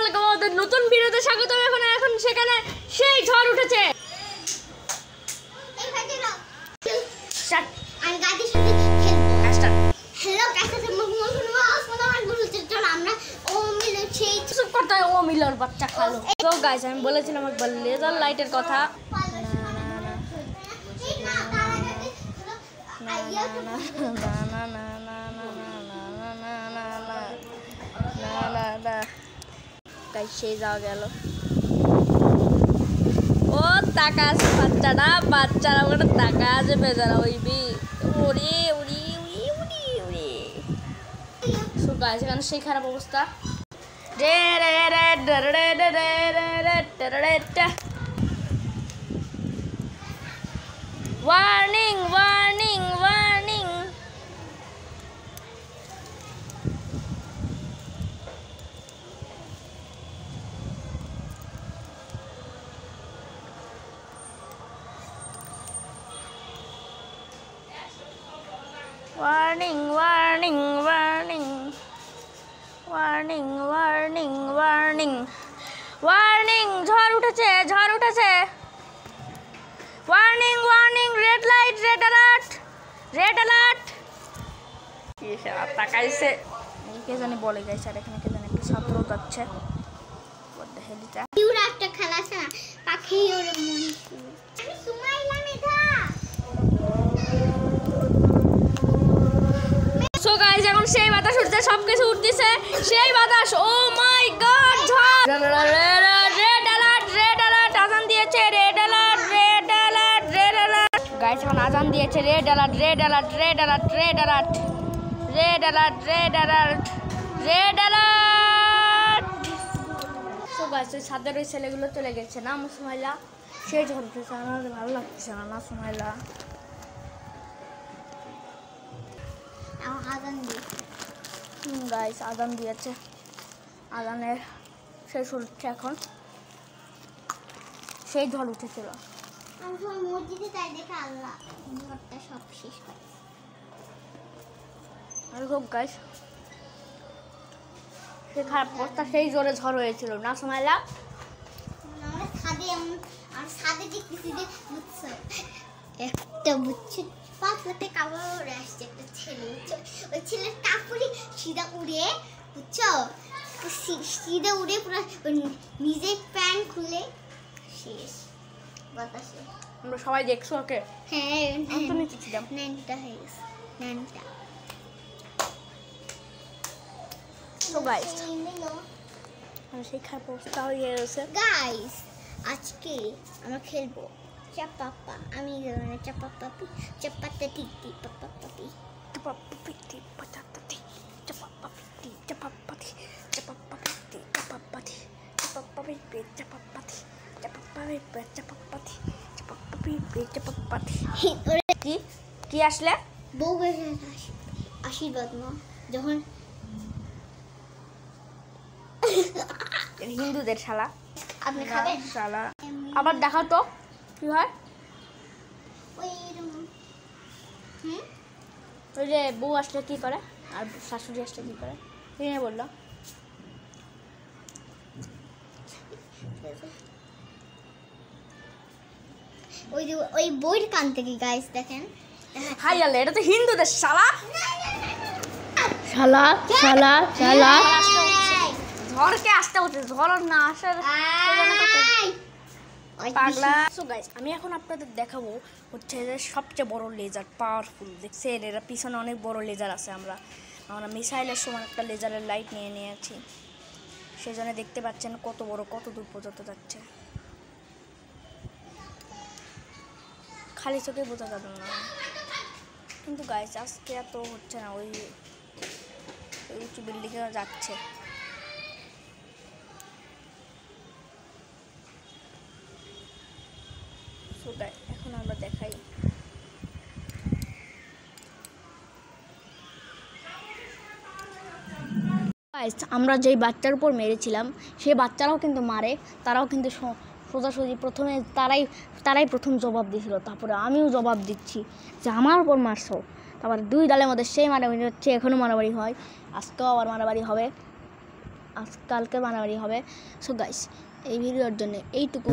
Welcome আমাদের নতুন ভিডিওতে স্বাগত। এখন সেখানে সেই ঝড় উঠেছে। বাচ্চা খালো। তো গাইস আমি বলেছিলাম একবার লেজার লাইটের কথা। সেই যাওয়া গেল। ও টাকা আছে বাচ্চারা ওখানে টাকা আছে বেজারা হইবি। ওরে উড়ি উড়ি উড়ি উড়ি সো গাইস এখানে সেই খারাপ অবস্থা। Warning warning warning. Warning, warning, warning. Warning, warning, warning. Warning, ঝড় উঠেছে। Warning, warning, red light, red alert. Red alert. কি শালা তাকাইছে। কে জানি বলে গাইস আর এখানে কে জানি একটা ছাত্র যাচ্ছে। What the hell এটা? ইউরা একটা খেলা আছে না পাখি ওরে মনি। আমি সুমাইলা মেধা। সো গাইস এখন সেই বাতাস উঠছে, সবকিছু উঠতেছে সেই বাতাস। ও মাই গড ঝড়। রেড অ্যালার্ট আজান দিয়েছে। রেড অ্যালার্ট গাইস এখন আজান দিয়েছে। Red alert. সো গাইস ওই ছাদের ওই ছেলেগুলো চলে গেছে না সুমাইলা। সেই ঝড় উঠেছে, আমার ভালো লাগতেছে না সুমাইলা। গাইস আজান দিয়েছে, আজানের শেষ হচ্ছে এখন। সেই ঝড় উঠেছিল। আমি সব মসজিদে তাই দেখে আল্লাহ ঝড়টা সব শেষ করে। আর হোক গাইস সে খারাপ অবস্থা, সেই জোরে ঝড় হয়েছিল না সুমাইলা। আমরা ছাদে দেখতেছি যে বুঝছো একটা বুঝছো পাঁচতে কাপড় আসছে একটা ছেলে বুঝছো। ওই ছেলের কাপড়ই সিধা উড়ে বুঝছো, সিধা উড়ে পুরো নিজে প্যান্ট খুলে শেষ বাতাসে। আমরা সবাই দেখছো ওকে। হ্যাঁ আমি তো নিচে ছিলাম। ন্যানটা হয়ে গেছে ন্যানটা। তো গাইস সেই খারাপ অবস্থা হয়ে গেছে। গাইস আজকে আমরা খেলবো চাপাপা। আমি চাপাপাপি চাপাতাতি পাপাপাপি চাপাপাপি পাতাতাতি চাপাপাপি চাপাপাতি চাপাপাপি চাপাপাতি চাপাপাপি চাপাপাতি চাপাপাপি চাপাপাতি চাপাপাপি চাপাপাতি। কি কি আসলে বউ আশীর্বাদ না যখন হিন্দুদের শালা। আপনি খাবেন শালা আবার দেখাও তো কি হয়। ওই যে বউ আসলে কি করে আর শাশুড়ি আসলে কি করে কি নিয়ে বললো। ওই যে ওই বইয়ের কান থেকে গাইস দেখেন। হাই আল্লাহ এটা তো হিন্দুদের শালা শালা শালা শালা। ঝড়কে আসতে হচ্ছে, ঝড় না আসার পাগলা। সো গাইস আমি এখন আপনাদের দেখাবো হচ্ছে যে সবচেয়ে বড় লেজার, পাওয়ারফুল। দেখছেন এর পিছনে অনেক বড় লেজার আছে। আমরা মিসাইলের সময় একটা লেজারের লাইট নিয়ে নিয়েছি, সেই জন্য দেখতে পাচ্ছেন কত বড়, কত দূর পর্যন্ত যাচ্ছে। খালি চোখে বোঝা যাবে না কিন্তু গাইস আজকে এত হচ্ছে না। ওই উঁচু বিল্ডিংয়ে যাচ্ছে। এখন আমরা দেখাই আমরা যেই বাচ্চার উপর মেরেছিলাম সেই বাচ্চারাও কিন্তু মারে, তারাও কিন্তু সোজাসুজি প্রথমে তারাই প্রথম জবাব দিয়েছিল। তারপরে আমিও জবাব দিচ্ছি যে আমার উপর মারছো। তারপরে দুই দলের মধ্যে সেই মারামারি হচ্ছে, এখনও মারামারি হয়, আজকেও আবার মারামারি হবে। কালকে মারামারি হবে। সো গাইস এই ভিডিওর জন্য এইটুকু।